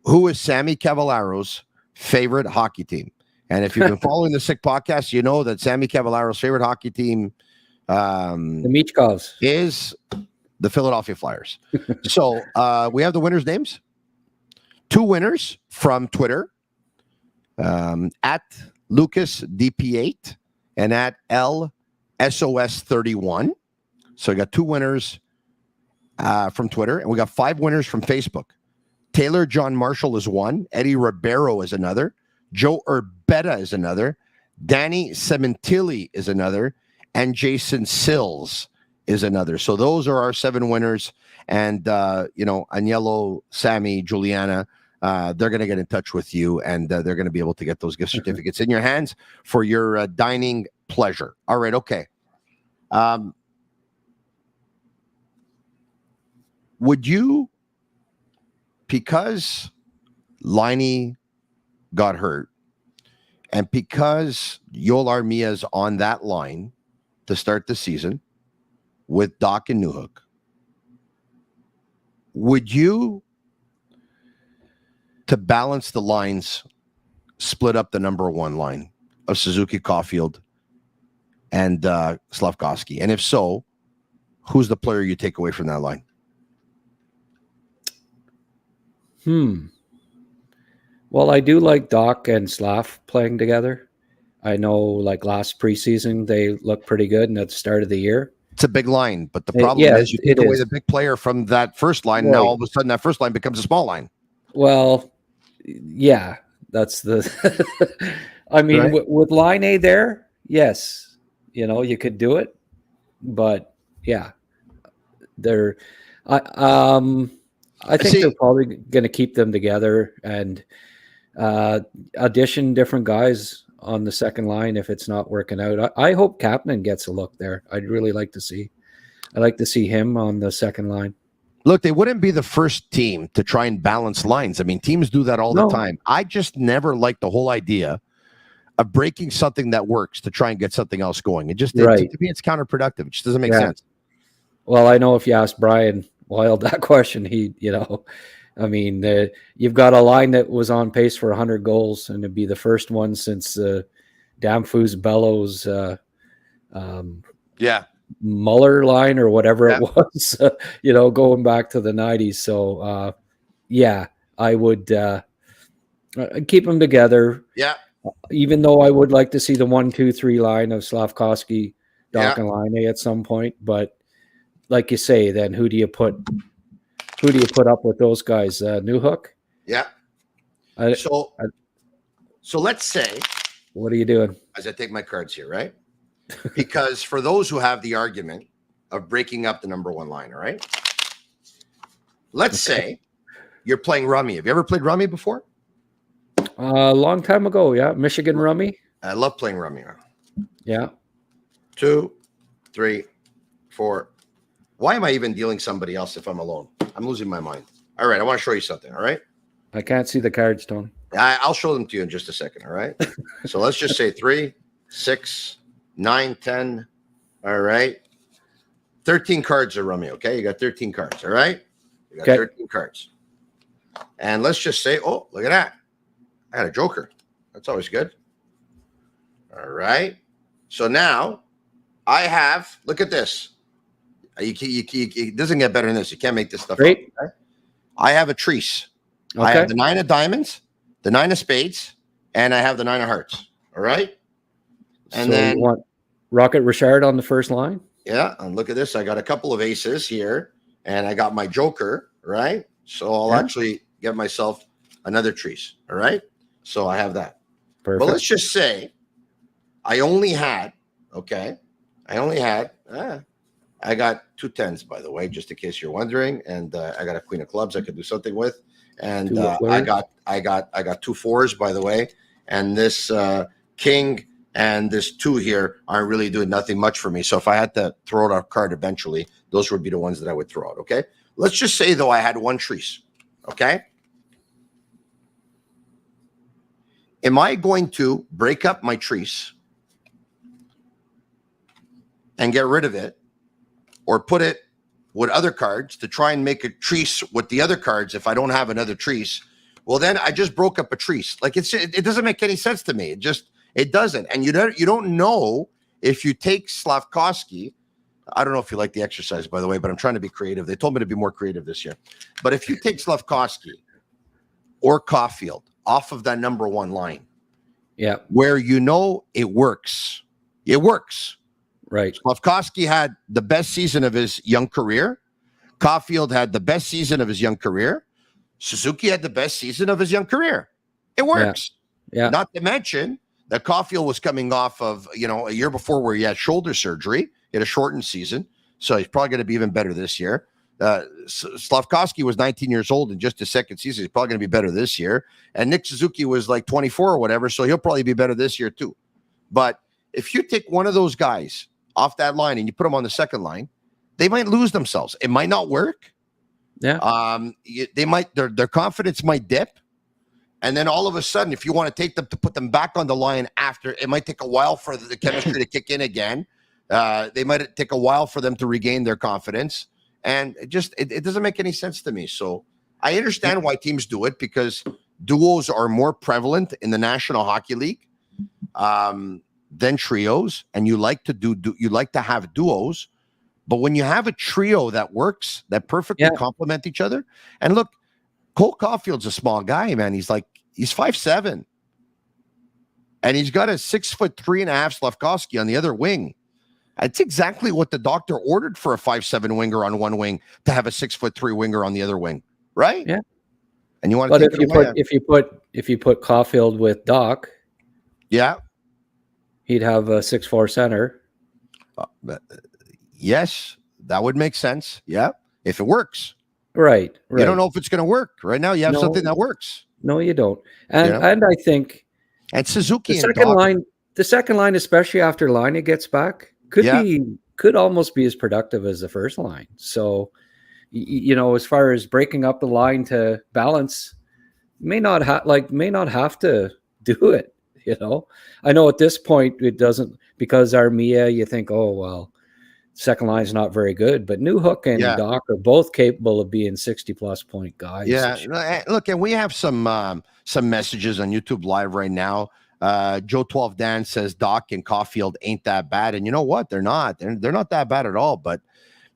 who is Sammy Cavallaro's favorite hockey team? And if you've been following the Sick Podcast, you know that Sammy Cavallaro's favorite hockey team the Michkovs is the Philadelphia Flyers. So we have the winners' names. 2 winners from Twitter. At Lucas DP8 and at LSOS31. So I got 2 winners from Twitter, and we got 5 winners from Facebook. Taylor John Marshall is one. Eddie Ribeiro is another. Joe Urbetta is another. Danny Sementilli is another. And Jason Sills is another. So those are our 7 winners. And, Agnello, Sammy, Juliana, they're going to get in touch with you, and they're going to be able to get those gift certificates in your hands for your dining pleasure. All right, okay. Would you, because Laine got hurt, and because Yoel Armia's on that line to start the season with Doc and Newhook, would you, to balance the lines, split up the number 1 line of Suzuki, Caulfield, and Slafkovsky? And if so, who's the player you take away from that line? Well, I do like Doc and Slav playing together. I know, like last preseason, they looked pretty good, and at the start of the year. It's a big line, but the problem is you take away the big player from that first line. Right. Now, all of a sudden, that first line becomes a small line. Well, yeah, that's the. I mean, right? with line A there, yes, you could do it, but yeah, they're. I think they're probably going to keep them together and audition different guys on the second line if it's not working out. I hope Kapanen gets a look there. I'd really like to see. I'd like to see him on the second line. Look, they wouldn't be the first team to try and balance lines. I mean, teams do that all the time. I just never liked the whole idea of breaking something that works to try and get something else going. To me, it's counterproductive. It just doesn't make sense. Well, I know if you ask Brian Wild that question, you've got a line that was on pace for 100 goals, and it'd be the first one since Damfus Bellows Muller line or whatever it was, going back to the 90s. So, I would keep them together. Yeah. Even though I would like to see the 1-2-3 line of Slafkovsky, Doc, and Laine at some point, but like you say, then who do you put up with those guys? Newhook? Yeah. So let's say. What are you doing? As I take my cards here, right? Because for those who have the argument of breaking up the number 1 line, all right? Let's say you're playing rummy. Have you ever played rummy before? A long time ago, yeah. Michigan rummy. I love playing rummy. Yeah. 2, 3, 4. Why am I even dealing somebody else if I'm alone? I'm losing my mind. All right, I want to show you something, all right? I can't see the cards, Tony. I'll show them to you in just a second, all right? So let's just say 3, 6, 9, 10, all right? 13 cards are rummy, okay? You got 13 cards, all right? You got 13 cards. And let's just say, oh, look at that. I had a joker. That's always good. All right. So now I have, look at this. It doesn't get better than this. You can't make this stuff up. Okay? I have a Treese. Okay. I have the 9 of diamonds, the 9 of spades, and I have the 9 of hearts. All right. And then you want Rocket Richard on the first line? Yeah. And look at this. I got a couple of aces here, and I got my joker. Right. So I'll actually get myself another Treese. All right. So I have that. Perfect. But let's just say I only had, I got 2 10s, by the way, just in case you're wondering, and I got a queen of clubs I could do something with, and I got 2 4s, by the way, and this king and this 2 here aren't really doing nothing much for me. So if I had to throw out a card eventually, those would be the ones that I would throw out. Okay, let's just say though I had 1 Treese. Okay, am I going to break up my Treese and get rid of it, or put it with other cards to try and make a Treese with the other cards if I don't have another Treese? Well, then I just broke up a Treese. Like it doesn't make any sense to me. It doesn't. And you don't know if you take Slafkovsky. I don't know if you like the exercise, by the way, but I'm trying to be creative. They told me to be more creative this year. But if you take Slafkovsky or Caulfield off of that number 1 line, where it works. It works. Right. Slafkovsky had the best season of his young career. Caulfield had the best season of his young career. Suzuki had the best season of his young career. It works. Yeah. Not to mention that Caulfield was coming off of, a year before where he had shoulder surgery. He had a shortened season. So he's probably going to be even better this year. Slafkovsky was 19 years old in just his second season. He's probably going to be better this year. And Nick Suzuki was like 24 or whatever. So he'll probably be better this year too. But if you take one of those guys off that line and you put them on the second line, they might lose themselves. It might not work. Yeah. They might, their confidence might dip. And then all of a sudden, if you want to take them to put them back on the line after, it might take a while for the chemistry to kick in again. They might take a while for them to regain their confidence. And it doesn't make any sense to me. So I understand why teams do it, because duos are more prevalent in the National Hockey League than trios. And you like to have duos. But when you have a trio that works, that perfectly complement each other. And look, Cole Caulfield's a small guy, man. He's 5'7", and he's got a 6'3.5" Slafkovsky on the other wing. That's exactly what the doctor ordered for a 5'7" winger on one wing, to have a 6'3" winger on the other wing, right? Yeah. And you want to if you put Caulfield with Doc, he'd have a 6'4" center. Yes, that would make sense. Yeah, if it works. Right. You don't know if it's going to work. Right now, you have something that works. No, you don't. And I think Suzuki the second line, especially after Laine gets back, could almost be as productive as the first line. So, as far as breaking up the line to balance, may not have to do it. I know at this point it doesn't, because Armia, you think, oh well, second line is not very good, but Newhook and Doc are both capable of being 60-plus point guys. Yeah, look, and we have some messages on YouTube Live right now. Joe 12 Dan says Doc and Caulfield ain't that bad, and you know what? They're not. They're not that bad at all. But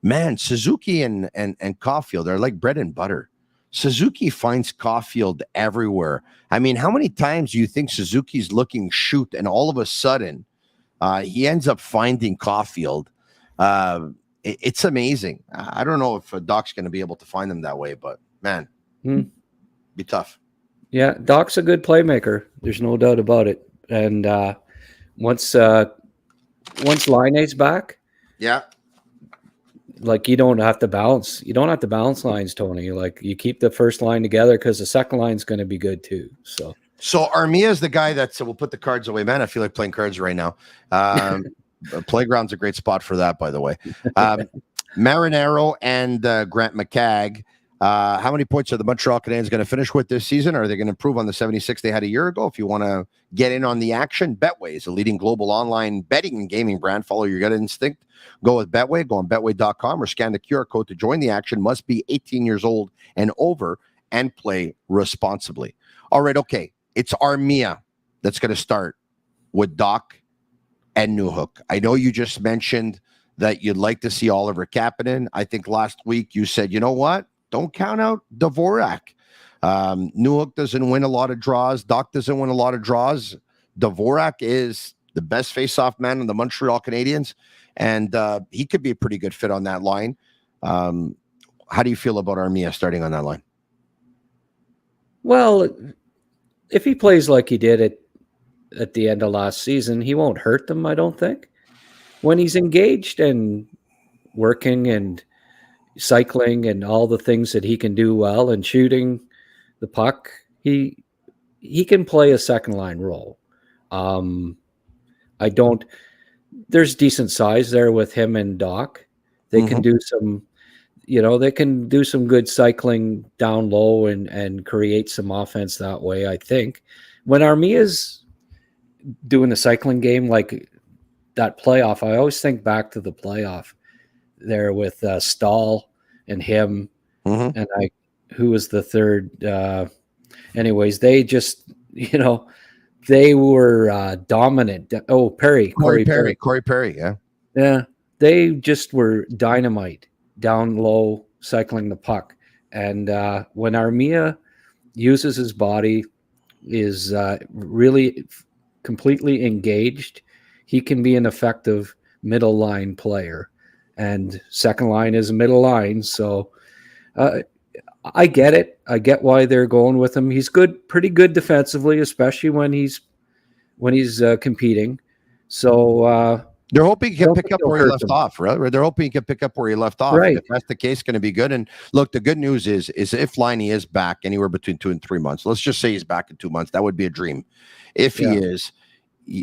man, Suzuki and Caulfield are like bread and butter. Suzuki finds Caulfield everywhere. I mean, how many times do you think Suzuki's looking shoot, and all of a sudden he ends up finding Caulfield? It's amazing. I don't know if Doc's going to be able to find them that way, but man, be tough. Yeah, Doc's a good playmaker. There's no doubt about it. And once Laine's back, like you don't have to balance lines, Tony. Like you keep the first line together, because the second line's going to be good too. So Armia is the guy we'll put the cards away. Man, I feel like playing cards right now. Playground's a great spot for that, by the way. Marinaro and Grant McCagg. How many points are the Montreal Canadiens going to finish with this season? Are they going to improve on the 76 they had a year ago? If you want to get in on the action, Betway is a leading global online betting and gaming brand. Follow your gut instinct. Go with Betway. Go on Betway.com or scan the QR code to join the action. Must be 18 years old and over, and play responsibly. All right, okay. It's Armia that's going to start with Doc and Newhook. I know you just mentioned that you'd like to see Oliver Kapanen. I think last week you said, you know what? Don't count out Dvorak. Newhook doesn't win a lot of draws. Doc doesn't win a lot of draws. Dvorak is the best face-off man in the Montreal Canadiens, and he could be a pretty good fit on that line. How do you feel about Armia starting on that line? Well, if he plays like he did at the end of last season, he won't hurt them, I don't think. When he's engaged and working and cycling and all the things that he can do well, and shooting the puck, he can play a second line role. There's decent size there with him and Doc. They can do some, they can do some good cycling down low and create some offense that way, I think. When Armia's doing the cycling game, like that playoff, I always think back to the playoff there with Stahl and him, and who was the third? Anyways, they just, they were dominant. Oh, Corey Perry, yeah. Yeah, they just were dynamite down low, cycling the puck. And when Armia uses his body, is really completely engaged, he can be an effective middle line player. And second line is a middle line, so I get it. I get why they're going with him. He's good, pretty good defensively, especially when he's competing. So they're hoping he I can don't pick think up he'll where he hurt left them. off, right? They're hoping he can pick up where he left off. Right. If that's the case, going to be good. And look, the good news is if Laine is back anywhere between 2 and 3 months, let's just say he's back in 2 months, that would be a dream. If he is,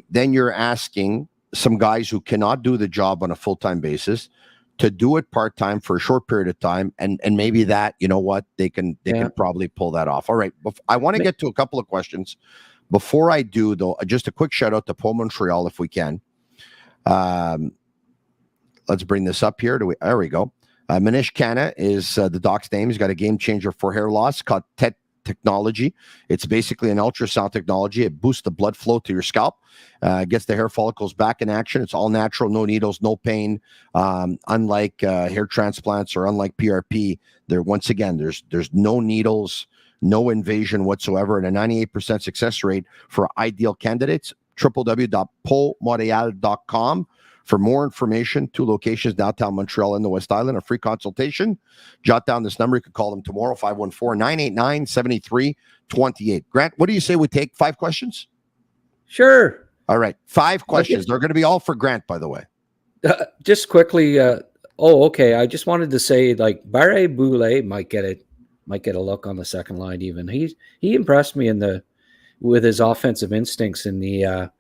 then you're asking some guys who cannot do the job on a full-time basis to do it part-time for a short period of time, and maybe that, you know what, they can probably pull that off. All right, I want to get to a couple of questions. Before I do, though, just a quick shout out to Paul Montreal, if we can. Let's bring this up here. There we go. Manish Khanna is the doc's name. He's got a game changer for hair loss called TET technology. It's basically an ultrasound technology. It boosts the blood flow to your scalp, gets the hair follicles back in action. It's all natural, no needles, no pain. Unlike hair transplants or unlike PRP, once again, there's no needles, no invasion whatsoever, and a 98% success rate for ideal candidates. www.paulmontreal.com for more information. 2 locations, downtown Montreal and the West Island, a free consultation. Jot down this number. You can call them tomorrow, 514-989-7328. Grant, what do you say we take 5 questions? Sure. All right, 5 questions. They're going to be all for Grant, by the way. Just quickly. Okay. I just wanted to say, like, Barre Boulet might get a look on the second line. Even he impressed me with his offensive instincts in the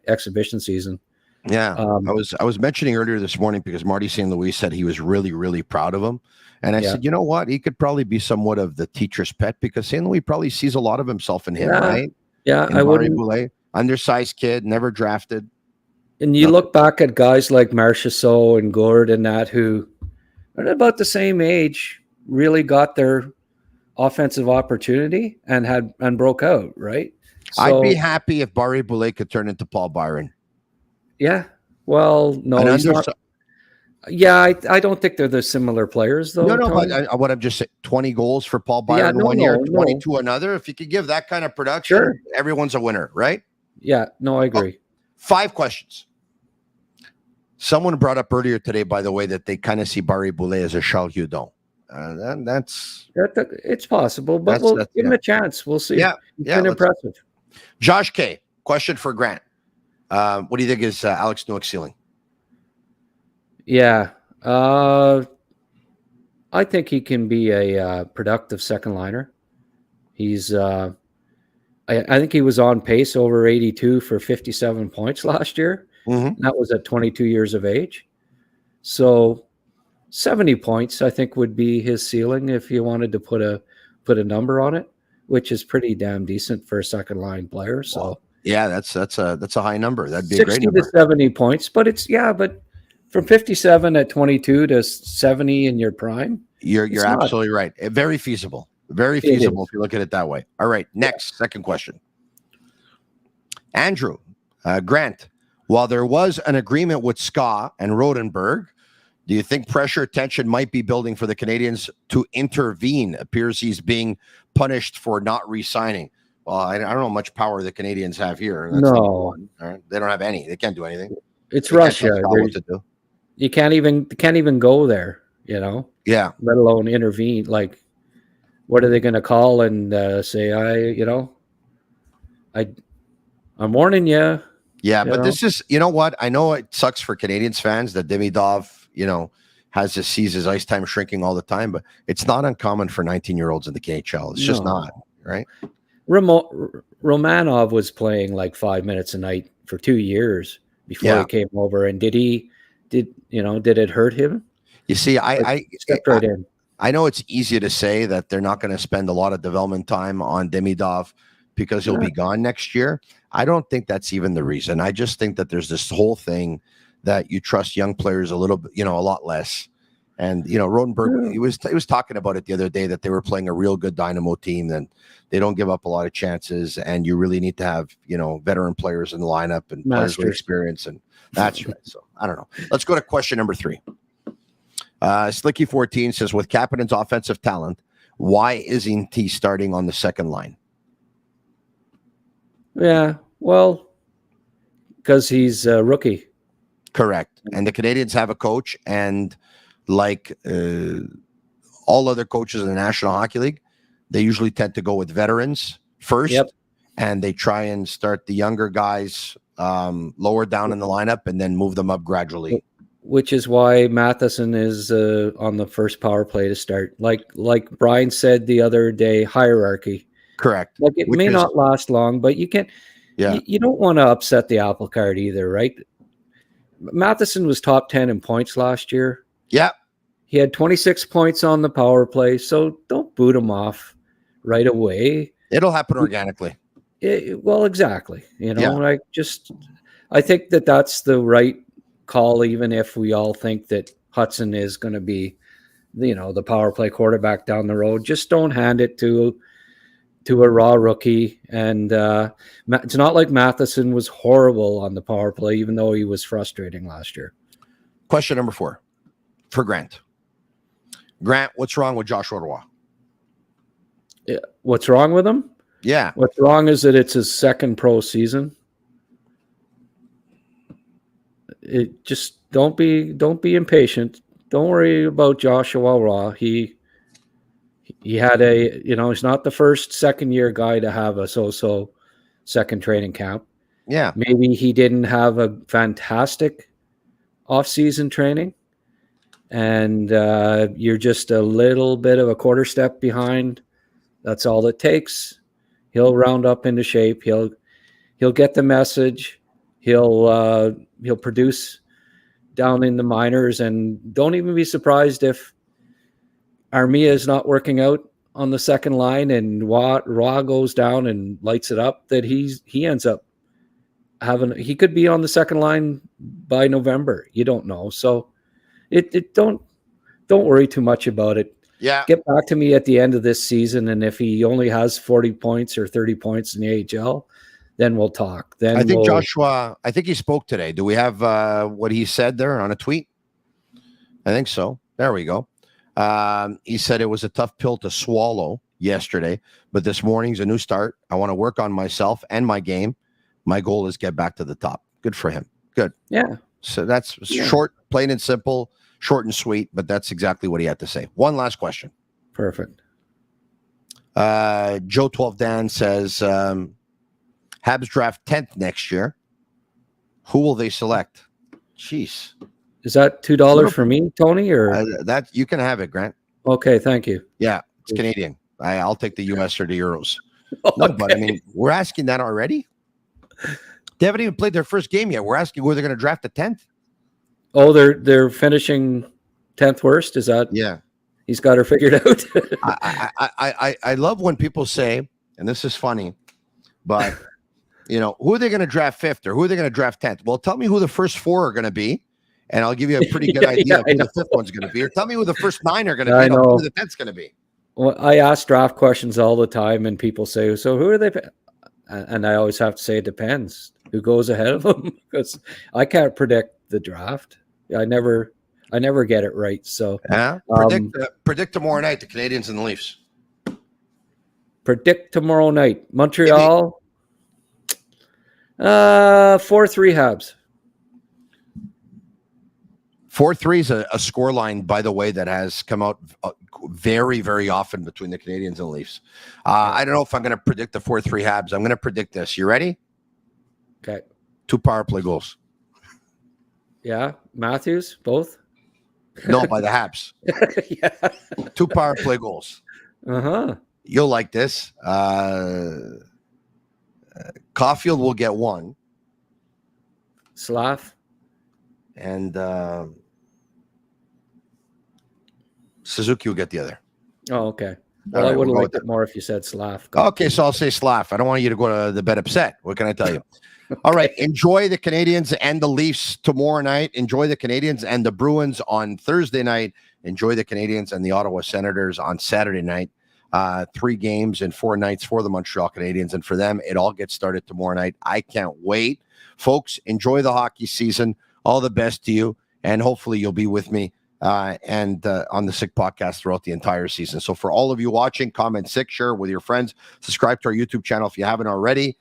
exhibition season. Yeah, I was mentioning earlier this morning because Marty St. Louis said he was really, really proud of him. And I said, you know what? He could probably be somewhat of the teacher's pet because St. Louis probably sees a lot of himself in him, right? Yeah, I wouldn't. Undersized kid, never drafted. And you look back at guys like Marchessault and Gourde and that who are about the same age, really got their offensive opportunity and broke out, right? So, I'd be happy if Barre Boulet could turn into Paul Byron. Yeah. Well, no, he's not. Yeah, I don't think they're the similar players, though. No, but what I'm just saying, 20 goals for Paul Byron one year, 22 another. If you could give that kind of production, everyone's a winner, right? Yeah, no, I agree. 5 questions. Someone brought up earlier today, by the way, that they kind of see Barre Boulet as a Charles Hudon. It's possible, but we'll give him a chance. We'll see. Yeah, it's been impressive. Josh K, question for Grant. What do you think is Alex Newhook's ceiling? Yeah, I think he can be a productive second liner. He's, I think he was on pace over 82 for 57 points last year. Mm-hmm. That was at 22 years of age. So 70 points, I think, would be his ceiling if you wanted to put a number on it, which is pretty damn decent for a second line player. So. Well, yeah, that's a high number. That'd be a great number. 60 to 70 points, but but from 57 at 22 to 70 in your prime. You're absolutely right. Very feasible. Very feasible if you look at it that way. All right, next, second question. Andrew, Grant, while there was an agreement with Ska and Rodenberg, do you think pressure, tension might be building for the Canadiens to intervene? Appears he's being punished for not re-signing. Well, I don't know how much power the Canadiens have here. That's no, right. They don't have any. They can't do anything. It's Russia. You can't even go there. You know. Yeah. Let alone intervene. Like, what are they going to call and say? I'm warning you. Yeah, but this is, you know what? I know it sucks for Canadiens fans that Demidov, sees his ice time shrinking all the time, but it's not uncommon for 19-year-olds in the KHL. It's just not, right? Romanov was playing like 5 minutes a night for 2 years before he came over. And did it hurt him? You see, I stepped right in. I know it's easy to say that they're not going to spend a lot of development time on Demidov because he'll be gone next year. I don't think that's even the reason. I just think that there's this whole thing that you trust young players a little bit, a lot less. And, Rodenberg, he was talking about it the other day that they were playing a real good Dynamo team and they don't give up a lot of chances. And you really need to have, veteran players in the lineup and players with experience. And that's right. So I don't know. Let's go to question number 3. Slicky14 says, with Kapanen's offensive talent, why isn't he starting on the second line? Yeah, well, because he's a rookie. Correct. And the Canadiens have a coach, and like all other coaches in the National Hockey League, they usually tend to go with veterans first, and they try and start the younger guys lower down in the lineup and then move them up gradually. Which is why Matheson is on the first power play to start. Like Brian said the other day, hierarchy. Correct. Like it may not last long, but you can't. Yeah. You don't want to upset the apple cart either, right? Matheson was top 10 in points last year. Yeah. He had 26 points on the power play, so don't boot him off right away. It'll happen organically. Well, exactly. I think that's the right call, even if we all think that Hudson is going to be, the power play quarterback down the road. Just don't hand it to a raw rookie. And it's not like Matheson was horrible on the power play, even though he was frustrating last year. Question number 4 for Grant. Grant, what's wrong with Joshua Roy? What's wrong with him? Yeah. What's wrong is that it's his second pro season. It just don't be impatient. Don't worry about Joshua Roy. He had he's not the second year guy to have a so second training camp. Yeah. Maybe he didn't have a fantastic off-season training, and you're just a little bit of a quarter step behind. That's all it takes. He'll round up into shape. He'll get the message. He'll produce down in the minors, and don't even be surprised if Armia is not working out on the second line and Raw goes down and lights it up, that he ends up he could be on the second line by November. You don't know. So don't worry too much about it. Yeah. Get back to me at the end of this season, and if he only has 40 points or 30 points in the AHL, then we'll talk. Then I think Joshua, he spoke today. Do we have what he said there on a tweet? I think so. There we go. He said it was a tough pill to swallow yesterday, but this morning's a new start. I want to work on myself and my game. My goal is get back to the top. Good for him. Good. Yeah. So that's short, plain and simple, short and sweet, but that's exactly what he had to say. One last question. Perfect. Joe 12 Dan says, Habs draft 10th next year. Who will they select? Jeez. Is that $2 for me, Tony, or that you can have it, Grant? Okay, thank you. Yeah, it's Canadian. I'll take the US or the Euros. Okay. No, but I mean, we're asking that already. They haven't even played their first game yet. We're asking who they're going to draft the 10th. Oh, they're finishing 10th worst. Is that? Yeah, he's got her figured out. I love when people say, and this is funny, but who are they going to draft 5th or who are they going to draft 10th? Well, tell me who the first 4 are going to be, and I'll give you a pretty good idea of who the 5th one's going to be. Or tell me who the first 9 are going to be, and I'll who the 10th's going to be. Well, I ask draft questions all the time, and people say, "So who are they?" And I always have to say it depends. Who goes ahead of them? Because I can't predict the draft. I never get it right. So predict tomorrow night the Canadiens and the Leafs. Predict tomorrow night Montreal 4-3 Habs. 4-3 is a score line, by the way, that has come out very, very often between the Canadiens and the Leafs. I don't know if I'm going to predict the 4-3 Habs. I'm going to predict this. You ready? Okay. 2 power play goals. Yeah. Matthews, both? No, by the Habs. Yeah. 2 power play goals. Uh-huh. You'll like this. Caulfield will get 1. Slav. And Suzuki will get the other. Oh, okay. Well, I would have liked it more if you said Slav. Okay, so I'll say Slav. I don't want you to go to the bed upset. What can I tell you? All right. Enjoy the Canadiens and the Leafs tomorrow night. Enjoy the Canadiens and the Bruins on Thursday night. Enjoy the Canadiens and the Ottawa Senators on Saturday night. 3 games in 4 nights for the Montreal Canadiens. And for them, it all gets started tomorrow night. I can't wait. Folks, enjoy the hockey season. All the best to you. And hopefully you'll be with me and on the Sick Podcast throughout the entire season. So for all of you watching, comment Sick, share with your friends, subscribe to our YouTube channel if you haven't already.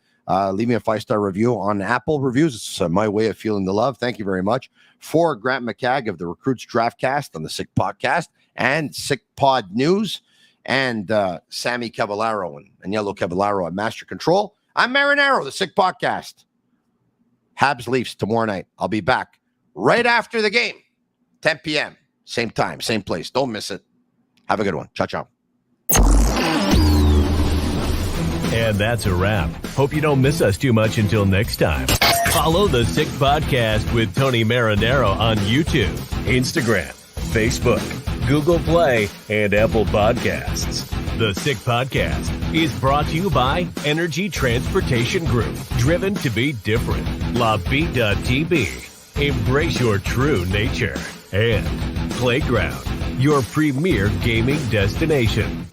Leave me a 5-star review on Apple Reviews. It's my way of feeling the love. Thank you very much. For Grant McCagg of the Recruits Draftcast on the Sick Podcast and Sick Pod News, and Sammy Cavallaro and Yellow Cavallaro at Master Control. I'm Marinaro, the Sick Podcast. Habs Leafs tomorrow night. I'll be back right after the game, 10 p.m. Same time, same place. Don't miss it. Have a good one. Ciao, ciao. And that's a wrap. Hope you don't miss us too much until next time. Follow the Sick Podcast with Tony Marinaro on YouTube, Instagram, Facebook, Google Play, and Apple Podcasts. The Sick Podcast is brought to you by Energy Transportation Group, driven to be different. LaBie.tb, embrace your true nature. And Playground, your premier gaming destination.